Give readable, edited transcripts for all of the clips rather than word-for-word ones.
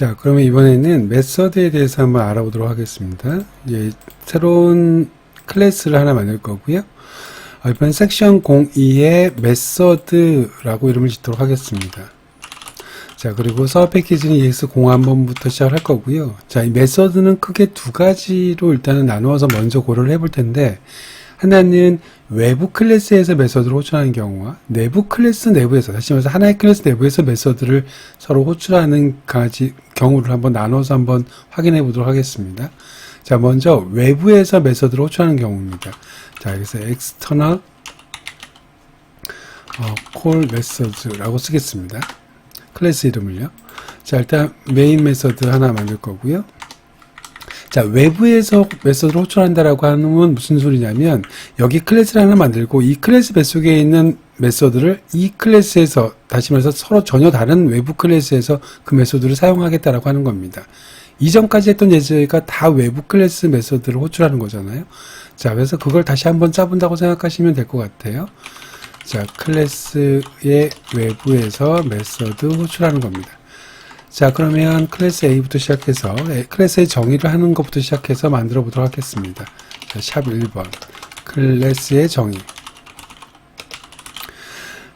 자, 그러면 이번에는 메서드에 대해서 한번 알아보도록 하겠습니다. 예, 새로운 클래스를 하나 만들 거고요. 이번 섹션 02에 메서드라고 이름을 짓도록 하겠습니다. 자, 그리고 서버 패키지는 EX01번부터 시작을 할 거고요. 자, 이 메서드는 크게 두 가지로 일단은 나누어서 먼저 고려를 해볼 텐데, 하나는 외부 클래스에서 메서드를 호출하는 경우와 내부 클래스 내부에서, 다시 말해서 하나의 클래스 내부에서 메서드를 서로 호출하는 경우를 한번 나눠서 한번 확인해 보도록 하겠습니다. 자, 먼저 외부에서 메서드를 호출하는 경우입니다. 자, 여기서 external call methods라고 쓰겠습니다. 클래스 이름을요. 자, 일단 메인 메서드 하나 만들 거고요. 자, 외부에서 메서드를 호출한다라고 하는 건 무슨 소리냐면, 여기 클래스를 하나 만들고 이 클래스 뱃속에 있는 메서드를 이 클래스에서, 다시 말해서 서로 전혀 다른 외부 클래스에서 그 메서드를 사용하겠다라고 하는 겁니다. 이전까지 했던 예제가 다 외부 클래스 메서드를 호출하는 거잖아요. 자, 그래서 그걸 다시 한번 짜본다고 생각하시면 될 것 같아요. 자, 클래스의 외부에서 메서드 호출하는 겁니다. 자, 그러면 클래스 A부터 시작해서 클래스의 정의를 하는 것부터 시작해서 만들어 보도록 하겠습니다. 자, 샵 1번 클래스의 정의.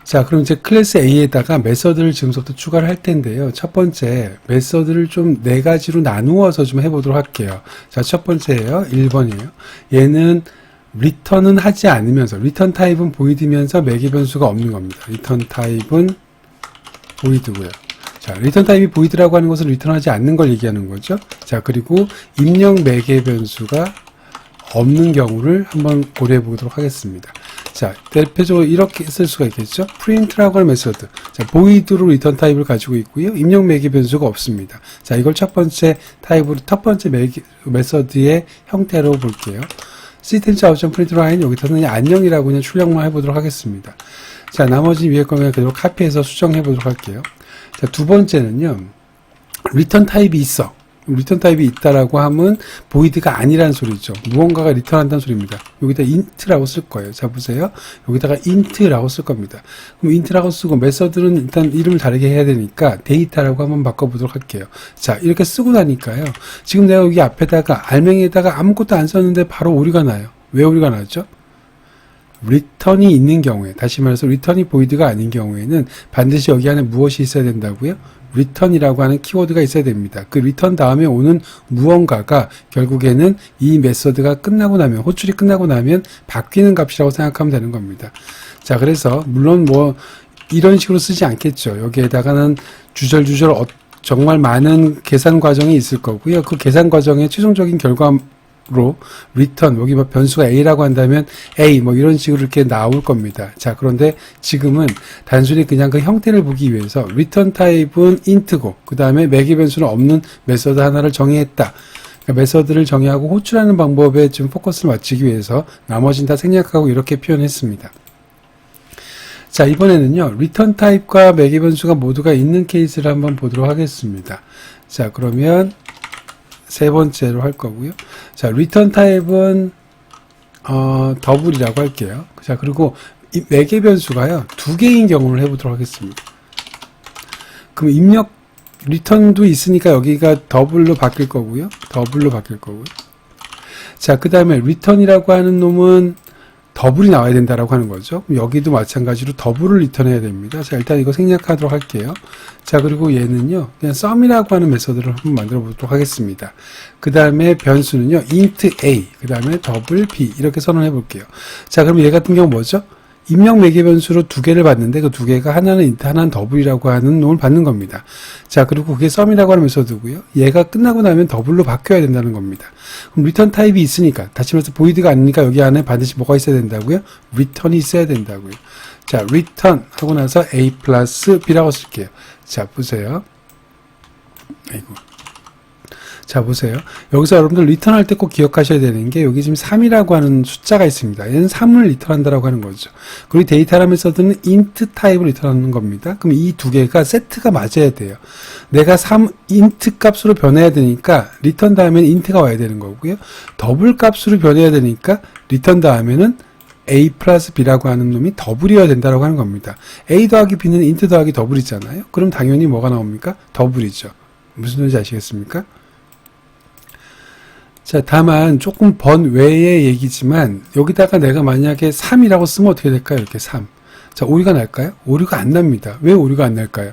자, 그럼 이제 클래스 A에다가 메서드를 지금부터 추가를 할 텐데요. 첫 번째 메서드를 좀 네 가지로 나누어서 좀 해보도록 할게요. 자, 첫 번째예요. 1번이에요. 얘는 리턴은 하지 않으면서, 리턴 타입은 보이드면서 매개 변수가 없는 겁니다. 리턴 타입은 보이드고요. 자, 리턴 타입이 보이드라고 하는 것은 리턴하지 않는 걸 얘기하는 거죠. 자, 그리고 입력 매개 변수가 없는 경우를 한번 고려해 보도록 하겠습니다. 자, 대표적으로 이렇게 쓸 수가 있겠죠. print라고 하는 메서드. 자, 보이드로 리턴 타입을 가지고 있고요. 입력 매개 변수가 없습니다. 자, 이걸 첫 번째 타입으로, 첫 번째 메서드의 형태로 볼게요. system.out.println 여기서는 그냥 안녕이라고 그냥 출력만 해보도록 하겠습니다. 자, 나머지 위에 거 그냥 그대로 카피해서 수정해 보도록 할게요. 자, 두 번째는요, 리턴 타입이 있어. 리턴 타입이 있다라고 하면 보이드가 아니라는 소리죠. 무언가가 리턴한다는 소리입니다. 여기다 int라고 쓸 거예요. 자, 보세요. 여기다가 int라고 쓸 겁니다. 그럼 int라고 쓰고 메서드는 일단 이름을 다르게 해야 되니까 데이터라고 한번 바꿔보도록 할게요. 자, 이렇게 쓰고 나니까요. 지금 내가 여기 앞에다가 알맹이에다가 아무것도 안 썼는데 바로 오류가 나요. 왜 오류가 나죠? 리턴이 있는 경우에, 다시 말해서 리턴이 보이드가 아닌 경우에는 반드시 여기 안에 무엇이 있어야 된다고요? return이라고 하는 키워드가 있어야 됩니다. 그 return 다음에 오는 무언가가 결국에는 이 메서드가 끝나고 나면, 호출이 끝나고 나면 바뀌는 값이라고 생각하면 되는 겁니다. 자, 그래서 물론 뭐 이런 식으로 쓰지 않겠죠. 여기에다가는 주절주절 정말 많은 계산 과정이 있을 거고요. 그 계산 과정의 최종적인 결과로 return, 여기 뭐 변수가 A라고 한다면 A, 뭐 이런 식으로 이렇게 나올 겁니다. 자, 그런데 지금은 단순히 그냥 그 형태를 보기 위해서 return 타입은 int고, 그 다음에 매개 변수는 없는 메서드 하나를 정의했다. 그러니까 메서드를 정의하고 호출하는 방법에 좀 포커스를 맞추기 위해서 나머지는 다 생략하고 이렇게 표현했습니다. 자, 이번에는요, return 타입과 매개 변수가 모두가 있는 케이스를 한번 보도록 하겠습니다. 자, 그러면 세 번째로 할 거고요. 자, return 타입은 더블이라고 할게요. 자, 그리고 이 매개 변수가요, 두 개인 경우를 해보도록 하겠습니다. 그럼 입력 return도 있으니까 여기가 더블로 바뀔 거고요. 더블로 바뀔 거고요. 자, 그 다음에 return이라고 하는 놈은 더블이 나와야 된다라고 하는 거죠. 여기도 마찬가지로 더블을 리턴해야 됩니다. 자, 일단 이거 생략하도록 할게요. 자, 그리고 얘는요, 그냥 sum이라고 하는 메서드를 한번 만들어 보도록 하겠습니다. 그 다음에 변수는요, int a, 그 다음에 double b, 이렇게 선언해 볼게요. 자, 그럼 얘 같은 경우 뭐죠? 입력 매개 변수로 두 개를 받는데 그 두 개가 하나는 int, 하나는 double이라고 하는 놈을 받는 겁니다. 자, 그리고 그게 sum이라고 하는 메서드고요. 얘가 끝나고 나면 double로 바뀌어야 된다는 겁니다. 그럼 return 타입이 있으니까, 다시 말해서 보이드가 아니니까 여기 안에 반드시 뭐가 있어야 된다고요? return이 있어야 된다고요. 자, return 하고 나서 a 플러스 b라고 쓸게요. 자, 보세요. 아이고. 자, 보세요. 여기서 여러분들 리턴 할 때 꼭 기억하셔야 되는 게, 여기 지금 3이라고 하는 숫자가 있습니다. 얘는 3을 리턴한다라고 하는 거죠. 그리고 데이터라 메서드는 int 타입을 리턴하는 겁니다. 그럼 이 두 개가 세트가 맞아야 돼요. 내가 3 int 값으로 변해야 되니까 리턴 다음에는 int가 와야 되는 거고요. 더블 값으로 변해야 되니까 리턴 다음에는 a 플러스 b라고 하는 놈이 더블이어야 된다라고 하는 겁니다. a 더하기 b는 int 더하기 더블이잖아요. 그럼 당연히 뭐가 나옵니까? 더블이죠. 무슨 소리인지 아시겠습니까? 자, 다만 조금 번외의 얘기지만 여기다가 내가 만약에 3이라고 쓰면 어떻게 될까요? 이렇게 3. 자, 오류가 날까요? 오류가 안 납니다. 왜 오류가 안 날까요?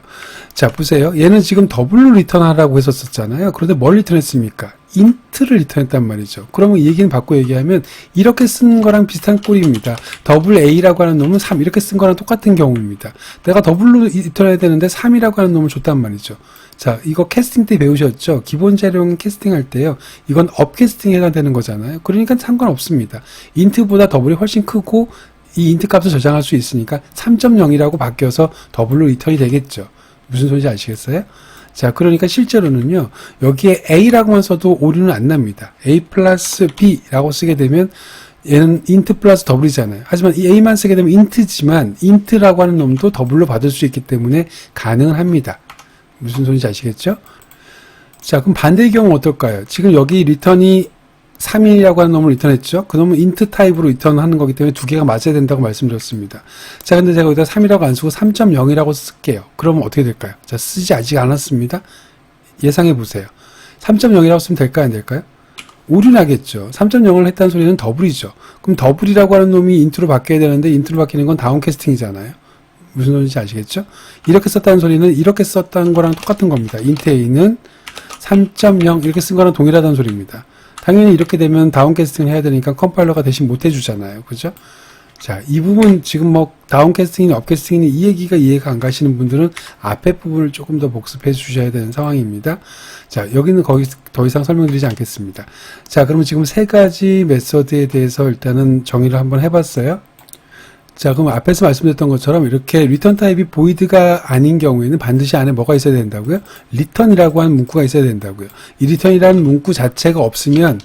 자, 보세요. 얘는 지금 더블로 리턴하라고 했었잖아요. 그런데 뭘 리턴했습니까? 인트를 리턴했단 말이죠. 그러면 이 얘기는 바꿔 얘기하면 이렇게 쓰는 거랑 비슷한 꼴입니다. 더블 A라고 하는 놈은 3 이렇게 쓴 거랑 똑같은 경우입니다. 내가 더블로 리턴해야 되는데 3이라고 하는 놈을 줬단 말이죠. 자, 이거 캐스팅 때 배우셨죠? 기본 재료는 캐스팅할 때요. 이건 업 캐스팅에 해당되는 거잖아요. 그러니까 상관없습니다. 인트보다 더블이 훨씬 크고 이 인트 값을 저장할 수 있으니까 3.0이라고 바뀌어서 더블로 리턴이 되겠죠. 무슨 소리인지 아시겠어요? 자, 그러니까 실제로는요, 여기에 A라고만 써도 오류는 안 납니다. A 플러스 B라고 쓰게 되면 얘는 인트 플러스 더블이잖아요. 하지만 이 A만 쓰게 되면 인트지만 인트라고 하는 놈도 더블로 받을 수 있기 때문에 가능은 합니다. 무슨 소리인지 아시겠죠? 자, 그럼 반대의 경우는 어떨까요? 지금 여기 리턴이 3이라고 하는 놈을 리턴했죠? 그 놈은 인트 타입으로 리턴하는 거기 때문에 두 개가 맞아야 된다고 말씀드렸습니다. 자, 근데 제가 여기다 3이라고 안 쓰고 3.0이라고 쓸게요. 그러면 어떻게 될까요? 자, 쓰지 아직 않았습니다. 예상해 보세요. 3.0이라고 쓰면 될까요? 안 될까요? 오류 나겠죠. 3.0을 했다는 소리는 더블이죠. 그럼 더블이라고 하는 놈이 인트로 바뀌어야 되는데 인트로 바뀌는 건 다운캐스팅이잖아요. 무슨 소리인지 아시겠죠? 이렇게 썼다는 소리는 이렇게 썼다는 거랑 똑같은 겁니다. 인트 A는 3.0 이렇게 쓴 거랑 동일하다는 소리입니다. 당연히 이렇게 되면 다운캐스팅을 해야 되니까 컴파일러가 대신 못 해주잖아요. 그죠? 자, 이 부분 지금 뭐 다운캐스팅이니 업캐스팅이니 이 얘기가 이해가 안 가시는 분들은 앞에 부분을 조금 더 복습해 주셔야 되는 상황입니다. 자, 여기는 거의 더 이상 설명드리지 않겠습니다. 자, 그러면 지금 세 가지 메서드에 대해서 일단은 정의를 한번 해봤어요. 자, 그럼 앞에서 말씀드렸던 것처럼 이렇게 리턴 타입이 보이드가 아닌 경우에는 반드시 안에 뭐가 있어야 된다고요? 리턴이라고 하는 문구가 있어야 된다고요. 이 리턴이라는 문구 자체가 없으면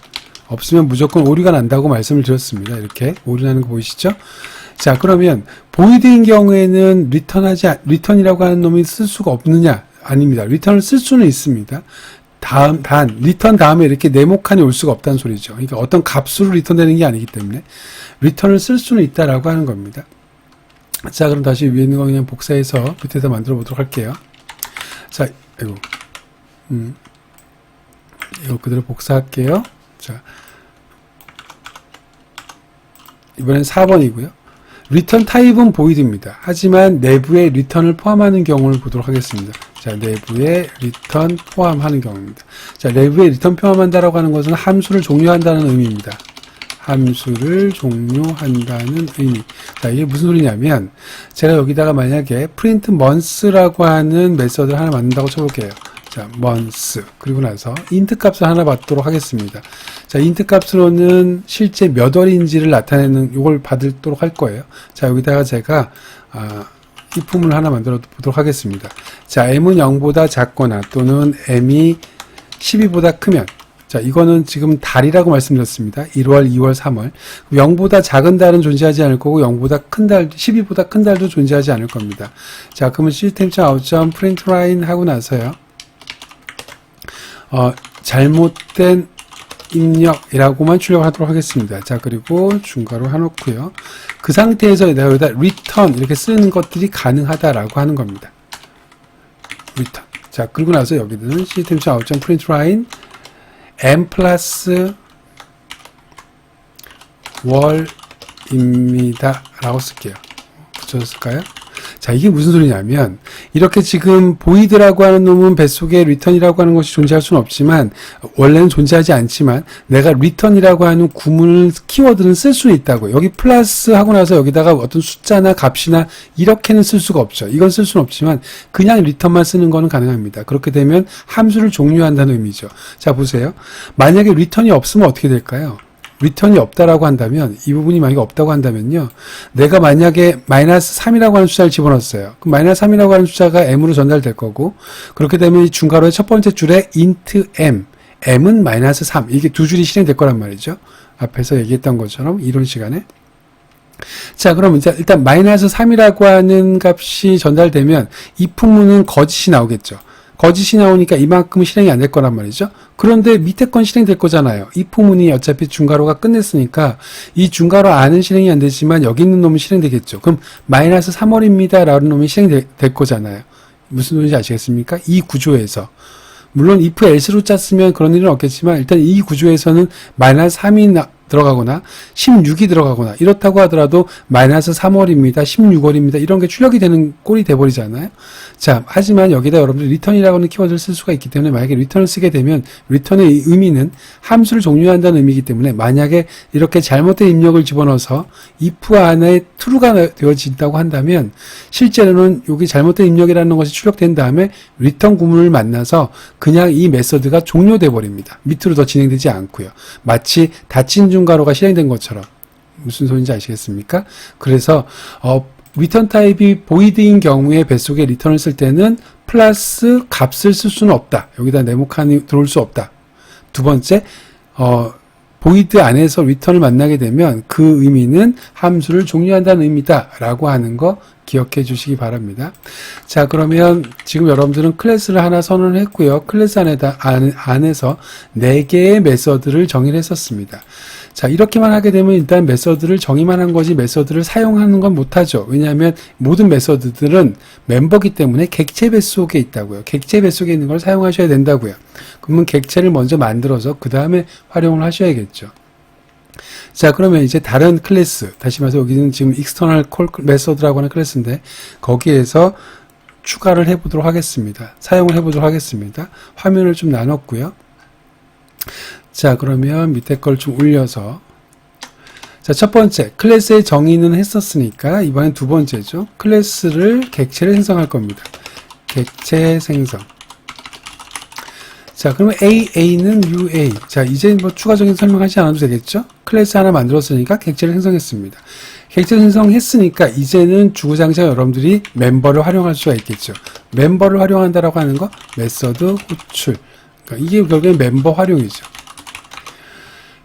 무조건 오류가 난다고 말씀을 드렸습니다. 이렇게 오류 나는 거 보이시죠? 자, 그러면 보이드인 경우에는 리턴이라고 하는 놈이 쓸 수가 없느냐? 아닙니다. 리턴을 쓸 수는 있습니다. 리턴 다음에 이렇게 네모칸이 올 수가 없다는 소리죠. 그러니까 어떤 값으로 리턴되는 게 아니기 때문에 리턴을 쓸 수는 있다라고 하는 겁니다. 자, 그럼 다시 위에 있는 거 그냥 복사해서 밑에서 만들어 보도록 할게요. 자, 이거 그대로 복사할게요. 자, 이번엔 4번이고요. 리턴 타입은 보이드입니다. 하지만 내부에 리턴을 포함하는 경우를 보도록 하겠습니다. 자, 내부에 리턴 포함하는 경우입니다. 자, 내부에 리턴 포함한다라고 하는 것은 함수를 종료한다는 의미입니다. 함수를 종료한다는 의미. 자, 이게 무슨 소리냐면 제가 여기다가 만약에 print months라고 하는 메서드를 하나 만든다고 쳐볼게요. 자, months. 그리고 나서 int 값을 하나 받도록 하겠습니다. 자, int 값으로는 실제 몇 월인지를 나타내는 이걸 받도록 할 거예요. 자, 여기다가 제가 이 품을 하나 만들어 보도록 하겠습니다. 자, m은 0보다 작거나 또는 m이 12보다 크면, 자, 이거는 지금 달이라고 말씀드렸습니다. 1월, 2월, 3월. 0보다 작은 달은 존재하지 않을 거고 0보다 큰 달, 12보다 큰 달도 존재하지 않을 겁니다. 자, 그러면 system.out.println 하고 나서요. 잘못된 입력이라고만 출력하도록 하겠습니다. 자, 그리고 중괄호 해놓고요. 그 상태에서 내가 여기다 return 이렇게 쓰는 것들이 가능하다라고 하는 겁니다. return. 자, 그리고 나서 여기는 system.out.println m 플러스 월입니다 라고 쓸게요. 붙여줬을까요? 자, 이게 무슨 소리냐면 이렇게 지금 보이드라고 하는 놈은 뱃속에 리턴이라고 하는 것이 존재할 수는 없지만 원래는 존재하지 않지만 내가 리턴이라고 하는 구문을 키워드는 쓸 수는 있다고. 여기 플러스 하고 나서 여기다가 어떤 숫자나 값이나 이렇게는 쓸 수가 없죠. 이건 쓸 수는 없지만 그냥 리턴만 쓰는 거는 가능합니다. 그렇게 되면 함수를 종료한다는 의미죠. 자, 보세요. 만약에 리턴이 없으면 어떻게 될까요? 리턴이 없다라고 한다면, 이 부분이 만약에 없다고 한다면요, 내가 만약에 마이너스 3이라고 하는 숫자를 집어넣었어요. 그럼 마이너스 3이라고 하는 숫자가 m으로 전달될 거고, 그렇게 되면 이 중괄호의 첫 번째 줄에 int m은 마이너스 3, 이게 두 줄이 실행될 거란 말이죠. 앞에서 얘기했던 것처럼 이론 시간에. 자, 그럼 이제 일단 마이너스 3이라고 하는 값이 전달되면 이 품문은 거짓이 나오겠죠. 거짓이 나오니까 이만큼 실행이 안 될 거란 말이죠. 그런데 밑에 건 실행될 거잖아요. 이 포문이 어차피 중괄호가 끝냈으니까 이 중괄호 안은 실행이 안 되지만 여기 있는 놈은 실행되겠죠. 그럼 마이너스 3월입니다 라는 놈이 실행될 거잖아요. 무슨 소리인지 아시겠습니까? 이 구조에서 물론 if else로 짰으면 그런 일은 없겠지만 일단 이 구조에서는 마이너스 3이 들어가거나 16이 들어가거나 이렇다고 하더라도 마이너스 3월입니다. 16월입니다. 이런 게 출력이 되는 꼴이 돼버리잖아요. 자, 하지만 여기다 여러분들 return이라고 하는 키워드를 쓸 수가 있기 때문에 만약에 return을 쓰게 되면 return의 의미는 함수를 종료한다는 의미이기 때문에 만약에 이렇게 잘못된 입력을 집어넣어서 if 안에 true가 되어진다고 한다면 실제로는 여기 잘못된 입력이라는 것이 출력된 다음에 return 구문을 만나서 그냥 이 메서드가 종료돼 버립니다. 밑으로 더 진행되지 않고요. 마치 닫힌 중괄호가 실행된 것처럼. 무슨 소리인지 아시겠습니까? 그래서 return 타입이 void인 경우에 뱃속에 return을 쓸 때는 플러스 값을 쓸 수는 없다. 여기다 네모칸이 들어올 수 없다. 두 번째, void 안에서 return을 만나게 되면 그 의미는 함수를 종료한다는 의미다 라고 하는 거 기억해 주시기 바랍니다. 자, 그러면 지금 여러분들은 클래스를 하나 선언을 했고요. 클래스 안에서 4개의 메서드를 정의를 했었습니다. 자, 이렇게만 하게 되면 일단 메서드를 정의만 한 거지 메서드를 사용하는 건 못하죠. 왜냐하면 모든 메서드들은 멤버기 때문에 객체 뱃속에 있다고요. 객체 뱃속에 있는 걸 사용하셔야 된다고요. 그러면 객체를 먼저 만들어서 그 다음에 활용을 하셔야겠죠. 자, 그러면 이제 다른 클래스, 다시 말해서 여기는 지금 external call method라고 하는 클래스인데 거기에서 추가를 해보도록 하겠습니다. 사용을 해보도록 하겠습니다. 화면을 좀 나눴고요. 자, 그러면 밑에 걸 좀 올려서 자, 첫 번째 클래스의 정의는 했었으니까 이번엔 두 번째죠. 클래스를 객체를 생성할 겁니다. 객체 생성. 자, 그러면 AA는 UA. 자, 이제 뭐 추가적인 설명하지 않아도 되겠죠? 클래스 하나 만들었으니까 객체를 생성했습니다. 객체 생성했으니까 이제는 주구장창 여러분들이 멤버를 활용할 수가 있겠죠. 멤버를 활용한다라고 하는 거 메서드 호출. 그러니까 이게 결국엔 멤버 활용이죠.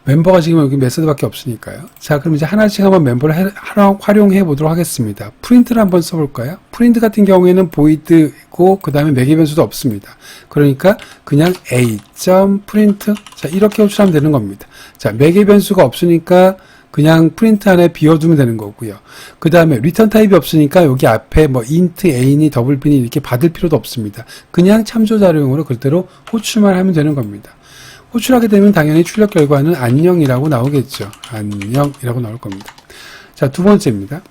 멤버가 지금 여기 메서드밖에 없으니까요. 자, 그럼 이제 하나씩 한번 멤버를 활용해 보도록 하겠습니다. 프린트를 한번 써볼까요? 프린트 같은 경우에는 void고 그 다음에 매개 변수도 없습니다. 그러니까 그냥 a.print 자, 이렇게 호출하면 되는 겁니다. 자, 매개 변수가 없으니까 그냥 프린트 안에 비워두면 되는 거고요. 그 다음에 리턴 타입이 없으니까 여기 앞에 뭐 int, a니, 더블빈이 이렇게 받을 필요도 없습니다. 그냥 참조 자료용으로 그대로 호출만 하면 되는 겁니다. 호출하게 되면 당연히 출력 결과는 안녕이라고 나오겠죠. 안녕이라고 나올 겁니다. 자, 두 번째입니다.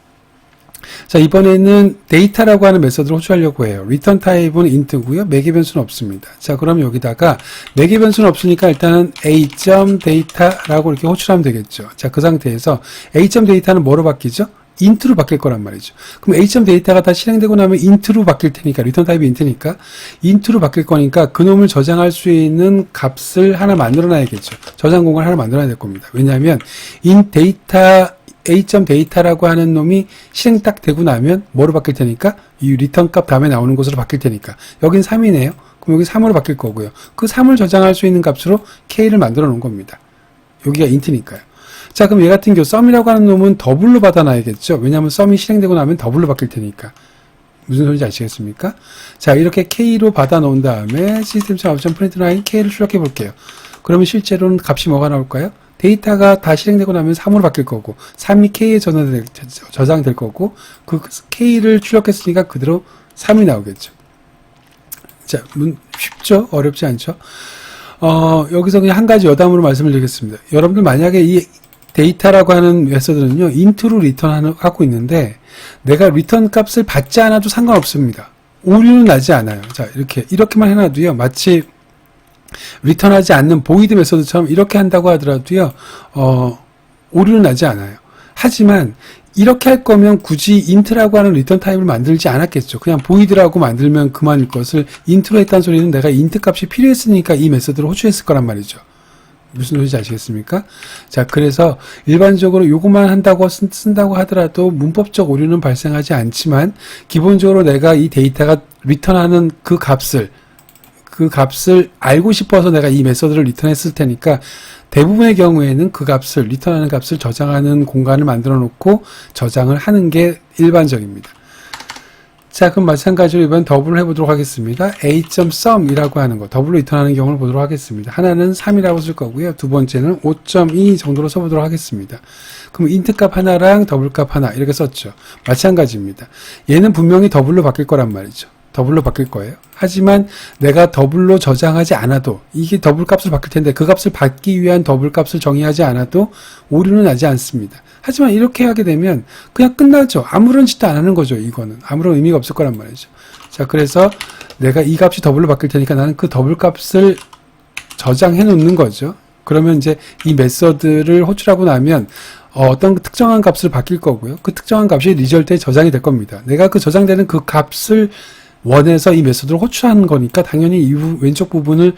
자, 이번에는 데이터라고 하는 메서드를 호출하려고 해요. return 타입은 int고요. 매개 변수는 없습니다. 자, 그럼 여기다가 매개 변수는 없으니까 일단은 a.data라고 이렇게 호출하면 되겠죠. 자, 그 상태에서 a.data는 뭐로 바뀌죠? int로 바뀔 거란 말이죠. 그럼 a.data가 다 실행되고 나면 int로 바뀔 테니까, 리턴 타입이 int니까 int로 바뀔 거니까 그놈을 저장할 수 있는 값을 하나 만들어 놔야겠죠. 저장 공간을 하나 만들어야 될 겁니다. 왜냐하면 int data a.data라고 하는 놈이 실행 딱 되고 나면 뭐로 바뀔 테니까 이 리턴 값 다음에 나오는 것으로 바뀔 테니까 여긴 3이네요. 그럼 여기 3으로 바뀔 거고요. 그 3을 저장할 수 있는 값으로 k를 만들어 놓은 겁니다. 여기가 int니까요. 자, 그럼 얘 같은 경우 썸이라고 하는 놈은 더블로 받아놔야겠죠. 왜냐하면 썸이 실행되고 나면 더블로 바뀔 테니까. 무슨 소리인지 아시겠습니까? 자, 이렇게 k로 받아놓은 다음에 system.out.println k를 출력해 볼게요. 그러면 실제로는 값이 뭐가 나올까요? 데이터가 다 실행되고 나면 3으로 바뀔 거고 3이 k에 저장될 거고 그 k를 출력했으니까 그대로 3이 나오겠죠. 자, 쉽죠? 어렵지 않죠? 여기서 그냥 한 가지 여담으로 말씀을 드리겠습니다. 여러분들 만약에 이 데이터라고 하는 메서드는요, int로 리턴하고 있는데, 내가 리턴 값을 받지 않아도 상관없습니다. 오류는 나지 않아요. 자, 이렇게만 해놔도요, 마치 리턴하지 않는 void 메서드처럼 이렇게 한다고 하더라도요, 오류는 나지 않아요. 하지만, 이렇게 할 거면 굳이 int라고 하는 리턴 타입을 만들지 않았겠죠. 그냥 void라고 만들면 그만일 것을 int로 했다는 소리는 내가 int 값이 필요했으니까 이 메서드를 호출했을 거란 말이죠. 무슨 소리인지 아시겠습니까? 자, 그래서 일반적으로 요것만 한다고 쓴다고 하더라도 문법적 오류는 발생하지 않지만 기본적으로 내가 이 데이터가 리턴하는 그 값을 알고 싶어서 내가 이 메서드를 리턴했을 테니까 대부분의 경우에는 그 값을 리턴하는 값을 저장하는 공간을 만들어 놓고 저장을 하는 게 일반적입니다. 자, 그럼 마찬가지로 이번 더블을 해보도록 하겠습니다. a.sum 이라고 하는 거, 더블로 리턴하는 경우를 보도록 하겠습니다. 하나는 3이라고 쓸 거고요. 두 번째는 5.2 정도로 써보도록 하겠습니다. 그럼 int 값 하나랑 더블 값 하나 이렇게 썼죠. 마찬가지입니다. 얘는 분명히 더블로 바뀔 거란 말이죠. 더블로 바뀔 거예요. 하지만 내가 더블로 저장하지 않아도 이게 더블 값을 바뀔 텐데 그 값을 받기 위한 더블 값을 정의하지 않아도 오류는 나지 않습니다. 하지만 이렇게 하게 되면 그냥 끝나죠. 아무런 짓도 안 하는 거죠. 이거는 아무런 의미가 없을 거란 말이죠. 자, 그래서 내가 이 값이 더블로 바뀔 테니까 나는 그 더블 값을 저장해 놓는 거죠. 그러면 이제 이 메서드를 호출하고 나면 어떤 특정한 값을 바뀔 거고요. 그 특정한 값이 리절트에 저장이 될 겁니다. 내가 그 저장되는 그 값을 원해서 이 메서드를 호출하는 거니까 당연히 이 왼쪽 부분을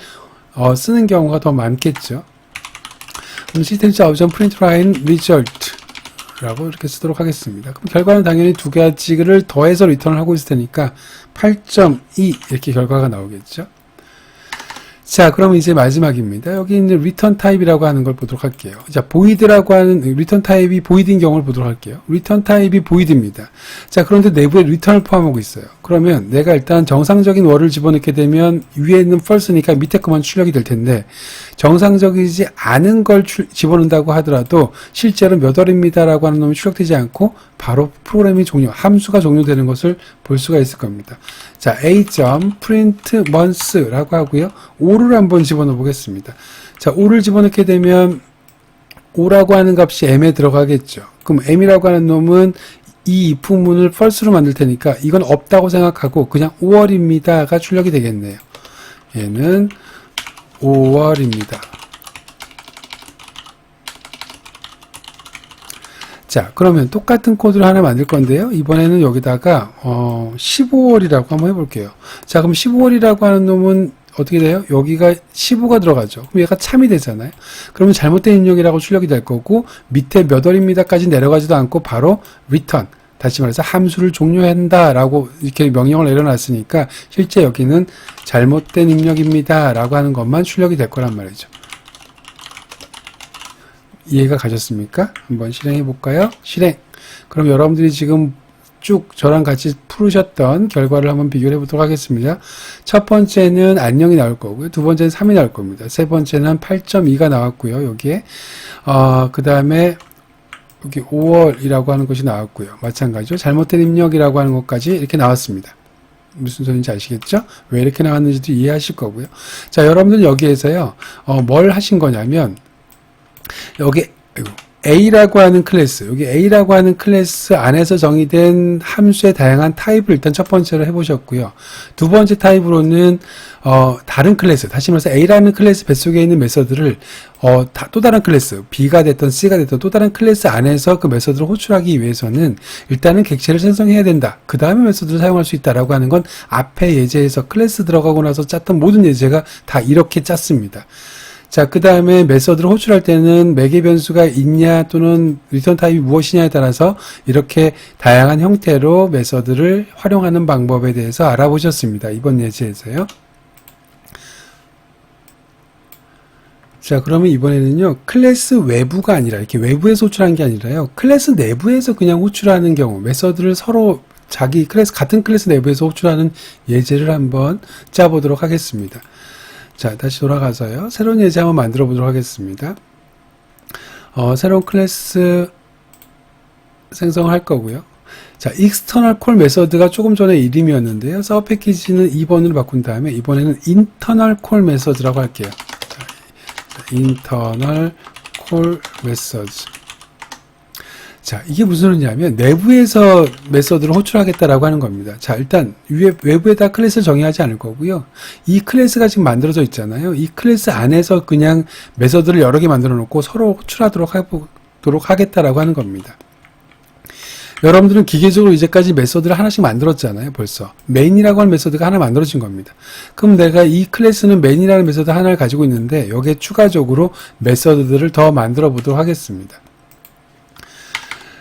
쓰는 경우가 더 많겠죠. 그럼 system.out.println result 라고 이렇게 쓰도록 하겠습니다. 그럼 결과는 당연히 두 가지를 더해서 리턴을 하고 있을 테니까 8.2 이렇게 결과가 나오겠죠. 자, 그럼 이제 마지막입니다. 여기 있는 return type이라고 하는 걸 보도록 할게요. 자, void라고 하는 return type이 void인 경우를 보도록 할게요. return type이 void입니다. 자, 그런데 내부에 return을 포함하고 있어요. 그러면 내가 일단 정상적인 월을 집어넣게 되면 위에 있는 false니까 밑에 것만 출력이 될 텐데 정상적이지 않은 걸 집어넣는다고 하더라도 실제로 몇 월입니다라고 하는 놈이 출력되지 않고 바로 프로그램이 함수가 종료되는 것을 볼 수가 있을 겁니다. 자, a.printmonth라고 하고요. 5를 한번 집어넣어 보겠습니다. 자, 5를 집어넣게 되면 5라고 하는 값이 m에 들어가겠죠. 그럼 m이라고 하는 놈은 이 if문을 false로 만들 테니까 이건 없다고 생각하고 그냥 5월입니다가 출력이 되겠네요. 얘는 5월입니다. 자, 그러면 똑같은 코드를 하나 만들 건데요. 이번에는 여기다가 15월이라고 한번 해볼게요. 자, 그럼 15월이라고 하는 놈은 어떻게 돼요? 여기가 15가 들어가죠. 그럼 얘가 참이 되잖아요. 그러면 잘못된 입력이라고 출력이 될 거고 밑에 몇 월입니다까지 내려가지도 않고 바로 return, 다시 말해서 함수를 종료한다 라고 이렇게 명령을 내려놨으니까 실제 여기는 잘못된 입력입니다 라고 하는 것만 출력이 될 거란 말이죠. 이해가 가셨습니까? 한번 실행해 볼까요? 실행. 그럼 여러분들이 지금 쭉 저랑 같이 풀으셨던 결과를 한번 비교를 해보도록 하겠습니다. 첫 번째는 안녕이 나올 거고요. 두 번째는 3이 나올 겁니다. 세 번째는 8.2가 나왔고요. 여기에 그 다음에 여기 5월이라고 하는 것이 나왔고요. 마찬가지로 잘못된 입력이라고 하는 것까지 이렇게 나왔습니다. 무슨 소리인지 아시겠죠? 왜 이렇게 나왔는지도 이해하실 거고요. 자, 여러분들 여기에서요, 뭘 하신 거냐면 여기 A라고 하는 클래스, 여기 A라고 하는 클래스 안에서 정의된 함수의 다양한 타입을 일단 첫 번째로 해보셨고요. 두 번째 타입으로는 다른 클래스, 다시 말해서 A라는 클래스 뱃속에 있는 메서드를 또 다른 클래스, B가 됐든 C가 됐든 또 다른 클래스 안에서 그 메서드를 호출하기 위해서는 일단은 객체를 생성해야 된다. 그 다음에 메서드를 사용할 수 있다라고 하는 건 앞에 예제에서 클래스 들어가고 나서 짰던 모든 예제가 다 이렇게 짰습니다. 자, 그 다음에 메서드를 호출할 때는 매개 변수가 있냐 또는 리턴 타입이 무엇이냐에 따라서 이렇게 다양한 형태로 메서드를 활용하는 방법에 대해서 알아보셨습니다. 이번 예제에서요. 자, 그러면 이번에는요, 클래스 외부가 아니라, 이렇게 외부에서 호출하는 게 아니라요, 클래스 내부에서 그냥 호출하는 경우, 메서드를 서로 자기 클래스, 같은 클래스 내부에서 호출하는 예제를 한번 짜보도록 하겠습니다. 자, 다시 돌아가서요. 새로운 예제 한번 만들어 보도록 하겠습니다. 새로운 클래스 생성을 할 거고요. 자, external call 메서드가 조금 전에 이름이었는데요. 서브 패키지는 2번으로 바꾼 다음에 이번에는 internal call 메서드라고 할게요. 자, internal call methods. 자, 이게 무슨 의미냐면 내부에서 메서드를 호출하겠다라고 하는 겁니다. 자, 일단 외부에다 클래스를 정의하지 않을 거고요. 이 클래스가 지금 만들어져 있잖아요. 이 클래스 안에서 그냥 메서드를 여러 개 만들어 놓고 서로 호출하도록 하겠다라고 하는 겁니다. 여러분들은 기계적으로 이제까지 메서드를 하나씩 만들었잖아요. 벌써 main이라고 하는 메서드가 하나 만들어진 겁니다. 그럼 내가 이 클래스는 main이라는 메서드 하나를 가지고 있는데 여기에 추가적으로 메서드들을 더 만들어 보도록 하겠습니다.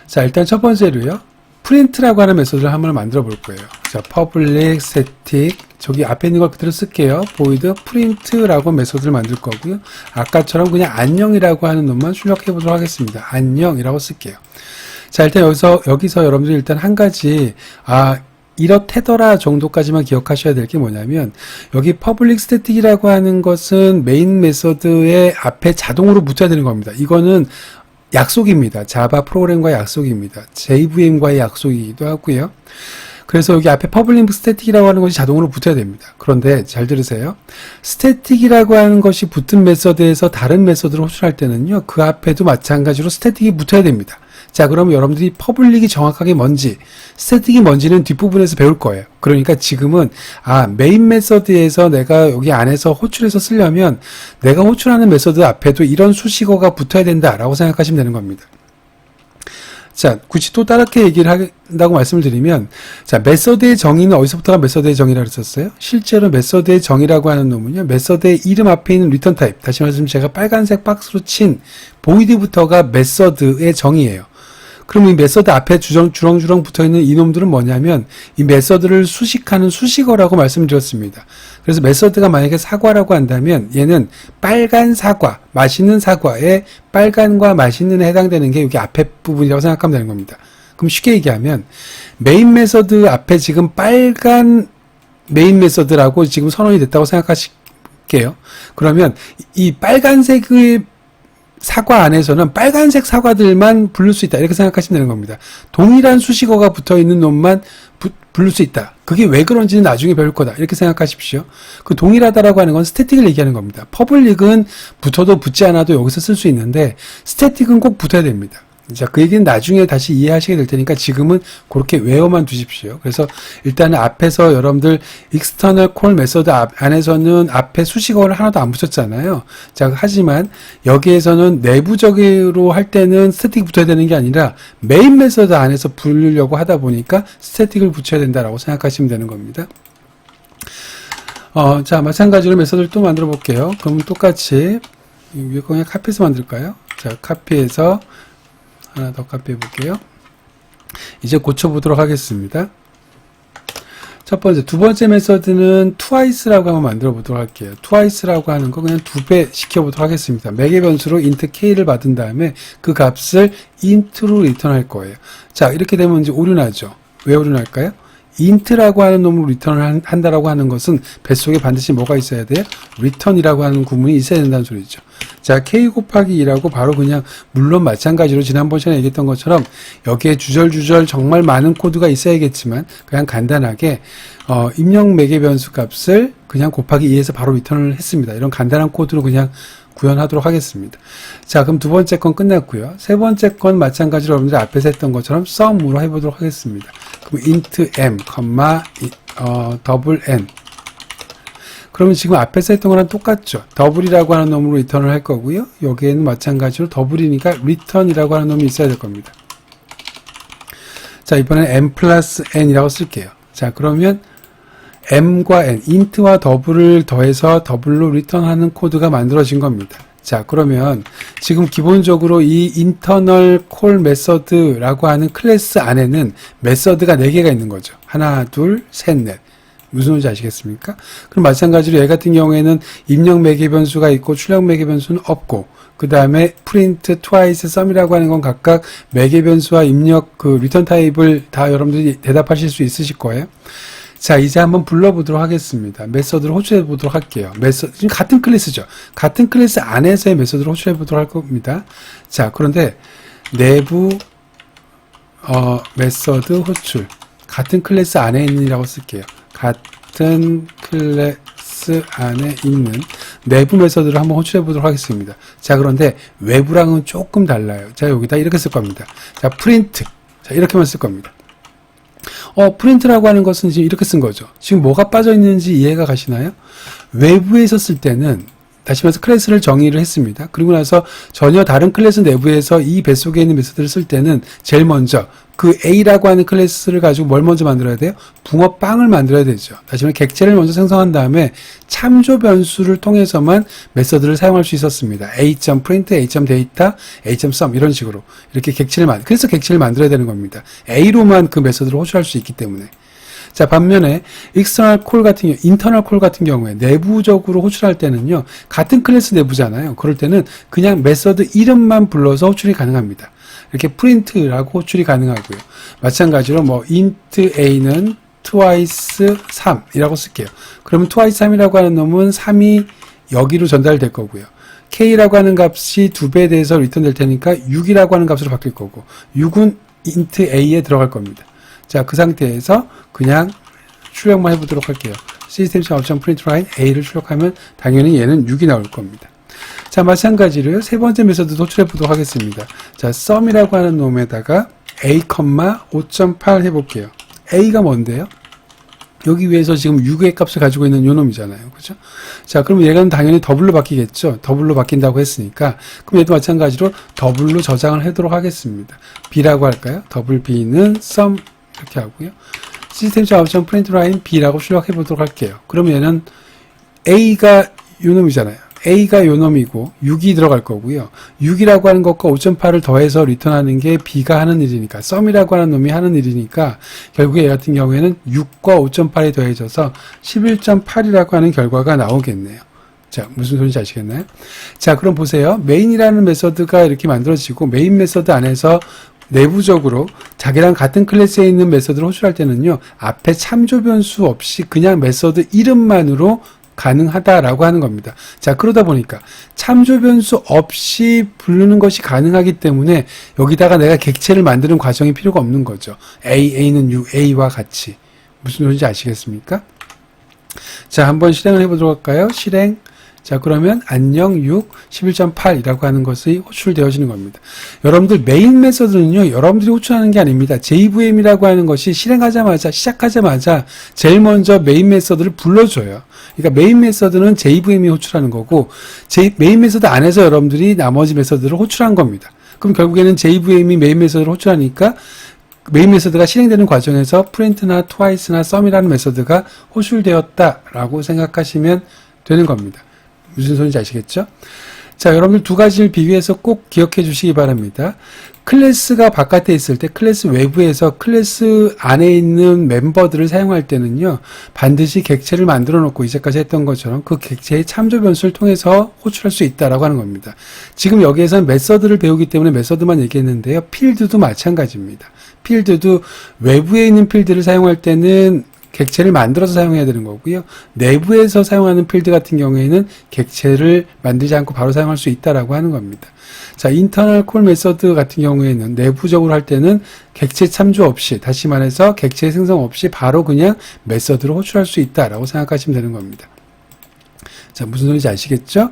자, 일단 첫 번째로요, print라고 하는 메서드를 한번 만들어 볼 거예요. 자, public static, 저기 앞에 있는 걸 그대로 쓸게요. void print라고 메서드를 만들 거고요. 아까처럼 그냥 안녕이라고 하는 놈만 출력해 보도록 하겠습니다. 안녕이라고 쓸게요. 자, 일단 여기서 여러분들이 일단 한 가지, 이렇대더라 정도까지만 기억하셔야 될 게 뭐냐면, 여기 public static이라고 하는 것은 메인 메서드의 앞에 자동으로 붙어야 되는 겁니다. 이거는 약속입니다. 자바 프로그램과의 약속입니다. JVM과의 약속이기도 하고요. 그래서 여기 앞에 퍼블릭 스태틱이라고 하는 것이 자동으로 붙어야 됩니다. 그런데 잘 들으세요. 스태틱이라고 하는 것이 붙은 메서드에서 다른 메서드를 호출할 때는요, 그 앞에도 마찬가지로 스태틱이 붙어야 됩니다. 자, 그럼 여러분들이 퍼블릭이 정확하게 뭔지, 스태틱이 뭔지는 뒷부분에서 배울 거예요. 그러니까 지금은 메인 메서드에서 내가 여기 안에서 호출해서 쓰려면 내가 호출하는 메서드 앞에도 이런 수식어가 붙어야 된다라고 생각하시면 되는 겁니다. 자, 굳이 또 다르게 얘기를 한다고 말씀을 드리면, 자, 메서드의 정의는 어디서부터가 메서드의 정의라고 했었어요? 실제로 메서드의 정의라고 하는 놈은요, 메서드의 이름 앞에 있는 리턴 타입, 다시 말해서 제가 빨간색 박스로 친 보이드부터가 메서드의 정의예요. 그럼 이 메서드 앞에 주렁주렁 붙어있는 이놈들은 뭐냐면 이 메서드를 수식하는 수식어라고 말씀드렸습니다. 그래서 메서드가 만약에 사과라고 한다면 얘는 빨간 사과, 맛있는 사과에 빨간과 맛있는에 해당되는 게 여기 앞에 부분이라고 생각하면 되는 겁니다. 그럼 쉽게 얘기하면 메인 메서드 앞에 지금 빨간 메인 메서드라고 지금 선언이 됐다고 생각하실게요. 그러면 이 빨간색의 사과 안에서는 빨간색 사과들만 부를 수 있다. 이렇게 생각하시면 되는 겁니다. 동일한 수식어가 붙어있는 놈만 부를 수 있다. 그게 왜 그런지는 나중에 배울 거다. 이렇게 생각하십시오. 그 동일하다라고 하는 건 스태틱을 얘기하는 겁니다. 퍼블릭은 붙어도 붙지 않아도 여기서 쓸 수 있는데 스태틱은 꼭 붙어야 됩니다. 자, 그 얘기는 나중에 다시 이해하시게 될 테니까 지금은 그렇게 외워만 두십시오. 그래서 일단은 앞에서 여러분들 external call 메서드 안에서는 앞에 수식어를 하나도 안 붙였잖아요. 자, 하지만 여기에서는 내부적으로 할 때는 스태틱 붙어야 되는 게 아니라 메인 메서드 안에서 부르려고 하다 보니까 스태틱을 붙여야 된다라고 생각하시면 되는 겁니다. 자, 마찬가지로 메서드를 또 만들어 볼게요. 그럼 똑같이 위에 거 그냥 카피해서 만들까요? 자, 카피해서 하나 더 카피해 볼게요. 이제 고쳐보도록 하겠습니다. 첫 번째, 두 번째 메서드는 twice라고 한번 만들어 보도록 할게요. twice라고 하는 거 그냥 2배 시켜보도록 하겠습니다. 매개 변수로 int k를 받은 다음에 그 값을 int로 리턴할 거예요. 자, 이렇게 되면 이제 오류나죠. 왜 오류날까요? int라고 하는 놈으로 리턴을 한다라고 하는 것은 뱃속에 반드시 뭐가 있어야 돼요? return이라고 하는 구문이 있어야 된다는 소리죠. 자, k 곱하기 2라고 바로 그냥 물론 마찬가지로 지난번 시간에 얘기했던 것처럼 여기에 주절주절 정말 많은 코드가 있어야겠지만 그냥 간단하게 입력 매개 변수 값을 그냥 곱하기 2에서 바로 리턴을 했습니다. 이런 간단한 코드로 그냥 구현하도록 하겠습니다. 자, 그럼 두 번째 건 끝났고요. 세 번째 건 마찬가지로 여러분들이 앞에서 했던 것처럼 sum으로 해보도록 하겠습니다. 그럼 int m, 더블 n. 그러면 지금 앞에서 했던 거랑 똑같죠. 더블이라고 하는 놈으로 리턴을 할 거고요. 여기에는 마찬가지로 더블이니까 return이라고 하는 놈이 있어야 될 겁니다. 자, 이번엔 m 플러스 n이라고 쓸게요. 자, 그러면 m과 n, int와 더블을 더해서 더블로 리턴하는 코드가 만들어진 겁니다. 자, 그러면 지금 기본적으로 이 internal call method라고 하는 클래스 안에는 메서드가 4개가 있는 거죠. 하나, 둘, 셋, 넷. 무슨 소리인지 아시겠습니까? 그럼 마찬가지로 얘 같은 경우에는 입력 매개 변수가 있고 출력 매개 변수는 없고, 그 다음에 print, twice, sum이라고 하는 건 각각 매개 변수와 입력 그 리턴 타입을 다 여러분들이 대답하실 수 있으실 거예요. 자, 이제 한번 불러보도록 하겠습니다. 메서드를 호출해 보도록 할게요. 지금 같은 클래스죠. 같은 클래스 안에서의 메서드를 호출해 보도록 할 겁니다. 자, 그런데 내부 메서드 호출 같은 클래스 안에 있는이라고 쓸게요. 같은 클래스 안에 있는 내부 메서드를 한번 호출해 보도록 하겠습니다. 자, 그런데 외부랑은 조금 달라요. 자, 여기다 이렇게 쓸 겁니다. 자, 프린트. 자, 이렇게만 쓸 겁니다. 프린트라고 하는 것은 지금 이렇게 쓴 거죠. 지금 뭐가 빠져 있는지 이해가 가시나요? 외부에서 쓸 때는 다시 말해서 클래스를 정의를 했습니다. 그리고 나서 전혀 다른 클래스 내부에서 이 뱃속에 있는 메서드를 쓸 때는 제일 먼저 그 A라고 하는 클래스를 가지고 뭘 먼저 만들어야 돼요? 붕어빵을 만들어야 되죠. 다시 말해 객체를 먼저 생성한 다음에 참조 변수를 통해서만 메서드를 사용할 수 있었습니다. a.print, a.data, a.sum 이런 식으로 이렇게 그래서 객체를 만들어야 되는 겁니다. A로만 그 메서드를 호출할 수 있기 때문에. 자, 반면에 internal call 같은 경우에 내부적으로 호출할 때는요, 같은 클래스 내부잖아요. 그럴 때는 그냥 메서드 이름만 불러서 호출이 가능합니다. 이렇게 print라고 호출이 가능하고요. 마찬가지로 int a는 twice 3이라고 쓸게요. 그러면 twice 3이라고 하는 놈은 3이 여기로 전달될 거고요. k라고 하는 값이 2배에 대해서 리턴 될 테니까 6이라고 하는 값으로 바뀔 거고 6은 int a에 들어갈 겁니다. 자, 그 상태에서 그냥 출력만 해보도록 할게요. system.out.println a를 출력하면 당연히 얘는 6이 나올 겁니다. 자, 마찬가지로 세 번째 메서드도 호출해 보도록 하겠습니다. 자, sum이라고 하는 놈에다가 a, 5.8 해볼게요. a가 뭔데요? 여기 위에서 지금 6의 값을 가지고 있는 요 놈이잖아요. 그죠? 자, 그럼 얘는 당연히 더블로 바뀌겠죠? 더블로 바뀐다고 했으니까. 그럼 얘도 마찬가지로 더블로 저장을 하도록 하겠습니다. b라고 할까요? 더블 b는 sum 이렇게 하고요. system.out.println b라고 출력해 보도록 할게요. 그러면 얘는 a가 요 놈이잖아요. a가 요 놈이고 6이 들어갈 거고요. 6이라고 하는 것과 5.8을 더해서 리턴하는 게 b가 하는 일이니까 sum이라고 하는 놈이 하는 일이니까 결국에 얘 같은 경우에는 6과 5.8이 더해져서 11.8이라고 하는 결과가 나오겠네요. 자, 무슨 소리인지 아시겠나요? 자, 그럼 보세요. 메인이라는 메서드가 이렇게 만들어지고 메인 메서드 안에서 내부적으로 자기랑 같은 클래스에 있는 메서드를 호출할 때는요. 앞에 참조 변수 없이 그냥 메서드 이름만으로 가능하다라고 하는 겁니다. 자, 그러다 보니까 참조 변수 없이 부르는 것이 가능하기 때문에 여기다가 내가 객체를 만드는 과정이 필요가 없는 거죠. A는 6, A와 같이. 무슨 소리인지 아시겠습니까? 자, 한번 실행을 해보도록 할까요? 실행. 자, 그러면 안녕 6, 11.8이라고 하는 것이 호출되어지는 겁니다. 여러분들 메인 메서드는요, 여러분들이 호출하는 게 아닙니다. JVM이라고 하는 것이 실행하자마자, 시작하자마자 제일 먼저 메인 메서드를 불러줘요. 그러니까 메인 메서드는 JVM이 호출하는 거고, 메인 메서드 안에서 여러분들이 나머지 메서드를 호출한 겁니다. 그럼 결국에는 JVM이 메인 메서드를 호출하니까 메인 메서드가 실행되는 과정에서 print나 twice나 sum이라는 메서드가 호출되었다라고 생각하시면 되는 겁니다. 무슨 소리인지 아시겠죠? 자, 여러분들 두 가지를 비교해서 꼭 기억해 주시기 바랍니다. 클래스가 바깥에 있을 때, 클래스 외부에서 클래스 안에 있는 멤버들을 사용할 때는요, 반드시 객체를 만들어 놓고 이제까지 했던 것처럼 그 객체의 참조 변수를 통해서 호출할 수 있다라고 하는 겁니다. 지금 여기에서는 메서드를 배우기 때문에 메서드만 얘기했는데요, 필드도 마찬가지입니다. 필드도 외부에 있는 필드를 사용할 때는 객체를 만들어서 사용해야 되는 거고요. 내부에서 사용하는 필드 같은 경우에는 객체를 만들지 않고 바로 사용할 수 있다라고 하는 겁니다. 자, 인터널 콜 메서드 같은 경우에는 내부적으로 할 때는 객체 참조 없이, 다시 말해서 객체 생성 없이 바로 그냥 메서드로 호출할 수 있다라고 생각하시면 되는 겁니다. 자, 무슨 소리인지 아시겠죠?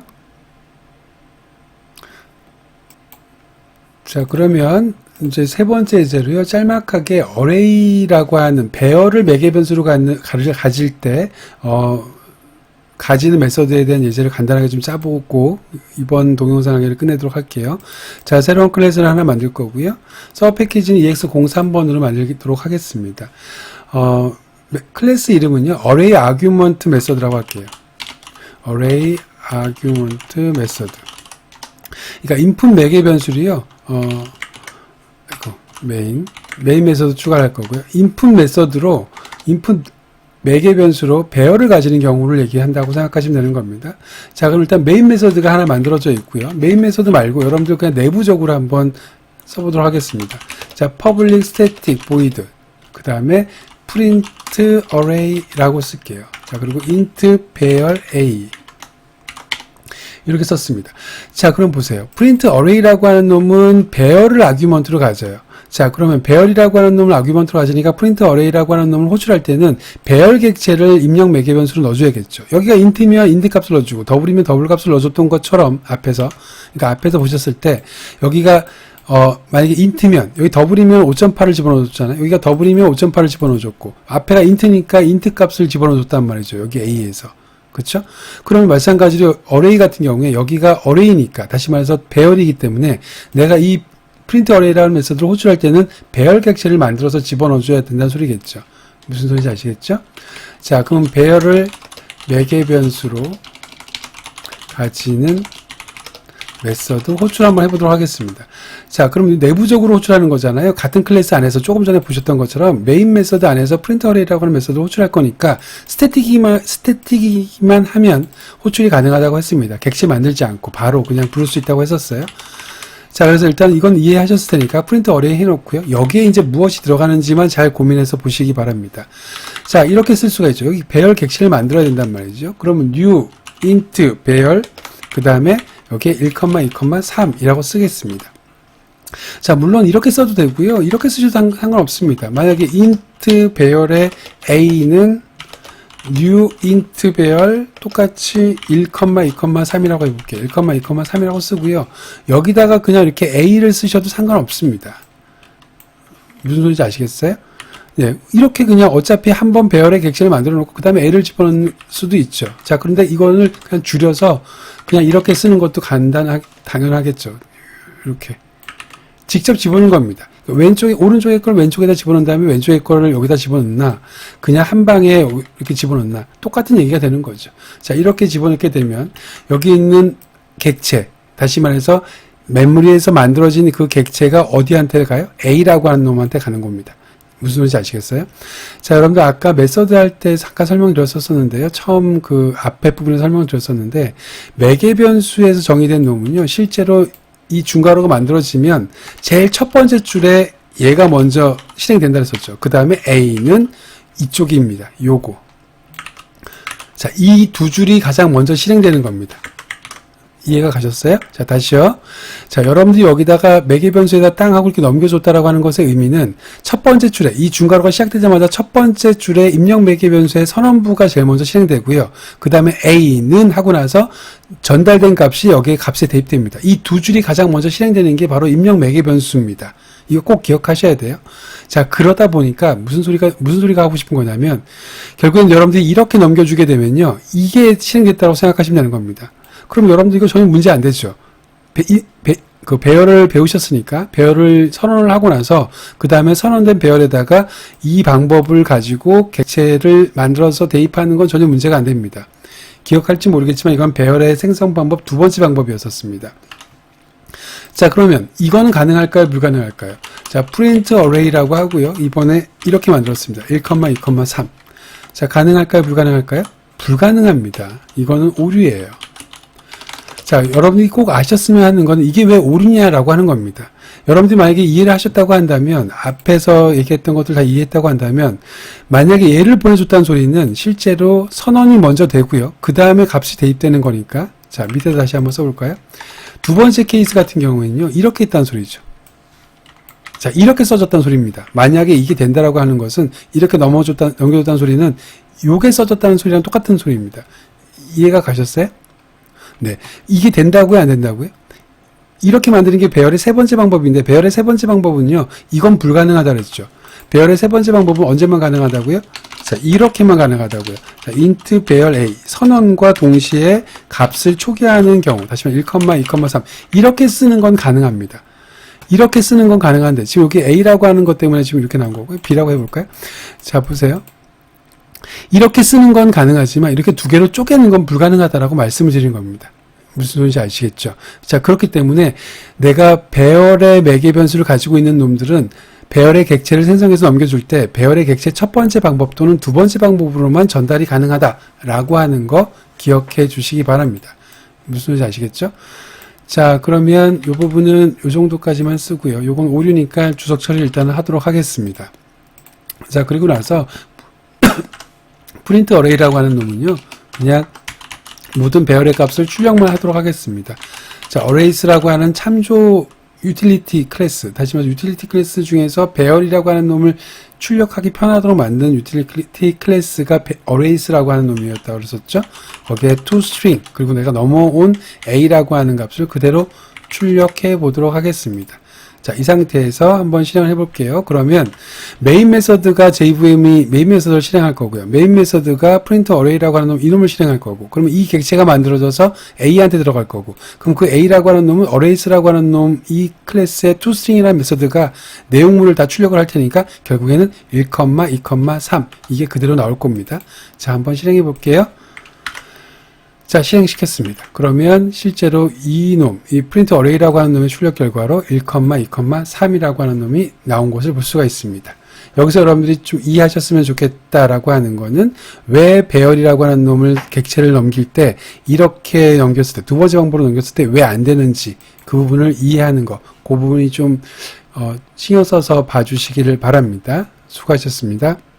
자, 그러면 이제 세 번째 예제로요. 짤막하게 array라고 하는 배열을 매개 변수로 가질 때 가지는 메서드에 대한 예제를 간단하게 좀 짜보고 이번 동영상 강의를 끝내도록 할게요. 자, 새로운 클래스를 하나 만들 거고요. 서브 패키지는 EX03번으로 만들도록 하겠습니다. 클래스 이름은요. array argument 메서드라고 할게요. array argument 메서드. 그러니까 인풋 매개 변수를요. 메인 메서드 추가할 거고요. 인풋 메서드로 인풋 매개 변수로 배열을 가지는 경우를 얘기한다고 생각하시면 되는 겁니다. 자, 그럼 일단 메인 메서드가 하나 만들어져 있고요. 메인 메서드 말고 여러분들 그냥 내부적으로 한번 써보도록 하겠습니다. 자, public static void 그 다음에 print array라고 쓸게요. 자, 그리고 int 배열 a 이렇게 썼습니다. 자, 그럼 보세요. print array라고 하는 놈은 배열을 아규먼트로 가져요. 자, 그러면 배열이라고 하는 놈을 아규먼트로 가지니까 print array라고 하는 놈을 호출할 때는 배열 객체를 입력 매개 변수로 넣어줘야겠죠. 여기가 int면 int 값을 넣어주고 더블이면 더블 값을 넣어줬던 것처럼 앞에서, 그러니까 앞에서 보셨을 때 여기가 만약에 int면 여기 더블이면 5.8을 집어넣어줬잖아요. 여기가 더블이면 5.8을 집어넣어줬고 앞에가 int니까 int 값을 집어넣어줬단 말이죠. 여기 a에서. 그렇죠? 그러면 마찬가지로 array 같은 경우에 여기가 array니까 다시 말해서 배열이기 때문에 내가 이 print array라는 메서드를 호출할 때는 배열 객체를 만들어서 집어넣어줘야 된다는 소리겠죠. 무슨 소리인지 아시겠죠? 자, 그럼 배열을 매개 변수로 가지는 메서드 호출 한번 해보도록 하겠습니다. 자, 그럼 내부적으로 호출하는 거잖아요. 같은 클래스 안에서 조금 전에 보셨던 것처럼 메인 메서드 안에서 print array라고 하는 메서드를 호출할 거니까 스태틱이만 하면 호출이 가능하다고 했습니다. 객체 만들지 않고 바로 그냥 부를 수 있다고 했었어요. 자, 그래서 일단 이건 이해하셨을 테니까 프린트 어레이 해놓고요. 여기에 이제 무엇이 들어가는지만 잘 고민해서 보시기 바랍니다. 자, 이렇게 쓸 수가 있죠. 여기 배열 객체를 만들어야 된단 말이죠. 그러면 new int 배열 그 다음에 여기에 1,2,3이라고 쓰겠습니다. 자, 물론 이렇게 써도 되고요. 이렇게 쓰셔도 상관없습니다. 만약에 int 배열의 a는 new int 배열 똑같이 1,2,3이라고 해볼게요. 1,2,3이라고 쓰고요. 여기다가 그냥 이렇게 a를 쓰셔도 상관없습니다. 무슨 소리인지 아시겠어요? 네, 이렇게 그냥 어차피 한번 배열의 객체를 만들어 놓고 그 다음에 a를 집어넣을 수도 있죠. 자, 그런데 이거를 그냥 줄여서 그냥 이렇게 쓰는 것도 당연하겠죠. 이렇게 직접 집어넣는 겁니다. 오른쪽에 걸 왼쪽에다 집어넣은 다음에 왼쪽에 거를 여기다 집어넣나, 그냥 한 방에 이렇게 집어넣나, 똑같은 얘기가 되는 거죠. 자, 이렇게 집어넣게 되면, 여기 있는 객체, 다시 말해서, 메모리에서 만들어진 그 객체가 어디한테 가요? A라고 하는 놈한테 가는 겁니다. 무슨 소리인지 아시겠어요? 자, 여러분들 아까 메서드 할 때 잠깐 설명드렸었는데요. 처음 그 앞에 부분에 설명드렸었는데, 매개 변수에서 정의된 놈은요, 실제로 이 중괄호가 만들어지면 제일 첫 번째 줄에 얘가 먼저 실행된다 했었죠. 그 다음에 A는 이쪽입니다. 요거. 자, 이 두 줄이 가장 먼저 실행되는 겁니다. 이해가 가셨어요? 자, 다시요. 자, 여러분들이 여기다가 매개 변수에다 땅 하고 이렇게 넘겨줬다라고 하는 것의 의미는 첫 번째 줄에, 이 중괄호가 시작되자마자 첫 번째 줄에 입력 매개 변수의 선언부가 제일 먼저 실행되고요. 그 다음에 A는 하고 나서 전달된 값이 여기에 값에 대입됩니다. 이 두 줄이 가장 먼저 실행되는 게 바로 입력 매개 변수입니다. 이거 꼭 기억하셔야 돼요. 자, 그러다 보니까 무슨 소리가 하고 싶은 거냐면, 결국엔 여러분들이 이렇게 넘겨주게 되면요, 이게 실행됐다고 생각하시면 되는 겁니다. 그럼 여러분들 이거 전혀 문제 안 되죠. 그 배열을 배우셨으니까 배열을 선언을 하고 나서 그 다음에 선언된 배열에다가 이 방법을 가지고 객체를 만들어서 대입하는 건 전혀 문제가 안 됩니다. 기억할지 모르겠지만 이건 배열의 생성 방법 두 번째 방법이었었습니다. 자, 그러면 이거는 가능할까요? 불가능할까요? 자, print array라고 하고요. 이번에 이렇게 만들었습니다. 1,2,3. 자, 가능할까요? 불가능할까요? 불가능합니다. 이거는 오류예요. 자, 여러분들이 꼭 아셨으면 하는 건 이게 왜 오류냐라고 하는 겁니다. 여러분들이 만약에 이해를 하셨다고 한다면, 앞에서 얘기했던 것들 다 이해했다고 한다면, 만약에 얘를 보내줬다는 소리는 실제로 선언이 먼저 되고요. 그 다음에 값이 대입되는 거니까. 자, 밑에 다시 한번 써볼까요? 두 번째 케이스 같은 경우에는요, 이렇게 있다는 소리죠. 자, 이렇게 써졌다는 소리입니다. 만약에 이게 된다라고 하는 것은 이렇게 넘겨줬다는 소리는 요게 써졌다는 소리랑 똑같은 소리입니다. 이해가 가셨어요? 네. 이게 된다고요? 안 된다고요? 이렇게 만드는 게 배열의 세 번째 방법인데, 배열의 세 번째 방법은요, 이건 불가능하다 그랬죠. 배열의 세 번째 방법은 언제만 가능하다고요? 자, 이렇게만 가능하다고요. 자, int 배열 a, 선언과 동시에 값을 초기화하는 경우, 다시 말해 1,2,3. 이렇게 쓰는 건 가능합니다. 이렇게 쓰는 건 가능한데, 지금 여기 a라고 하는 것 때문에 지금 이렇게 나온 거고요. b라고 해볼까요? 자, 보세요. 이렇게 쓰는 건 가능하지만 이렇게 두 개로 쪼개는 건 불가능하다라고 말씀을 드린 겁니다. 무슨 소리인지 아시겠죠? 자, 그렇기 때문에 내가 배열의 매개 변수를 가지고 있는 놈들은 배열의 객체를 생성해서 넘겨줄 때 배열의 객체 첫 번째 방법 또는 두 번째 방법으로만 전달이 가능하다라고 하는 거 기억해 주시기 바랍니다. 무슨 소리인지 아시겠죠? 자, 그러면 이 부분은 이 정도까지만 쓰고요. 요건 오류니까 주석 처리 일단은 하도록 하겠습니다. 자, 그리고 나서 프린트 어레이라고 하는 놈은요, 그냥 모든 배열의 값을 출력만 하도록 하겠습니다. 자, 어레이스라고 하는 참조 유틸리티 클래스, 다시 말해서 유틸리티 클래스 중에서 배열이라고 하는 놈을 출력하기 편하도록 만든 유틸리티 클래스가 어레이스라고 하는 놈이었다고 그랬었죠. 거기에 toString, 그리고 내가 넘어온 a라고 하는 값을 그대로 출력해 보도록 하겠습니다. 자, 이 상태에서 한번 실행을 해볼게요. 그러면 메인 메서드가 JVM이 메인 메서드를 실행할 거고요. 메인 메서드가 프린트 어레이라고 하는 놈, 이놈을 실행할 거고, 그러면 이 객체가 만들어져서 A한테 들어갈 거고, 그럼 그 A라고 하는 놈은 어레이스라고 하는 놈, 이 클래스의 toString이라는 메서드가 내용물을 다 출력을 할 테니까 결국에는 1,2,3 이게 그대로 나올 겁니다. 자, 한번 실행해 볼게요. 자, 실행시켰습니다. 그러면 실제로 이 프린트 어레이라고 하는 놈의 출력 결과로 1,2,3이라고 하는 놈이 나온 것을 볼 수가 있습니다. 여기서 여러분들이 좀 이해하셨으면 좋겠다라고 하는 거는 왜 배열이라고 하는 놈을 객체를 넘길 때 이렇게 넘겼을 때, 두 번째 방법으로 넘겼을 때 왜 안 되는지 그 부분을 이해하는 거, 그 부분이 좀 신경 써서 봐주시기를 바랍니다. 수고하셨습니다.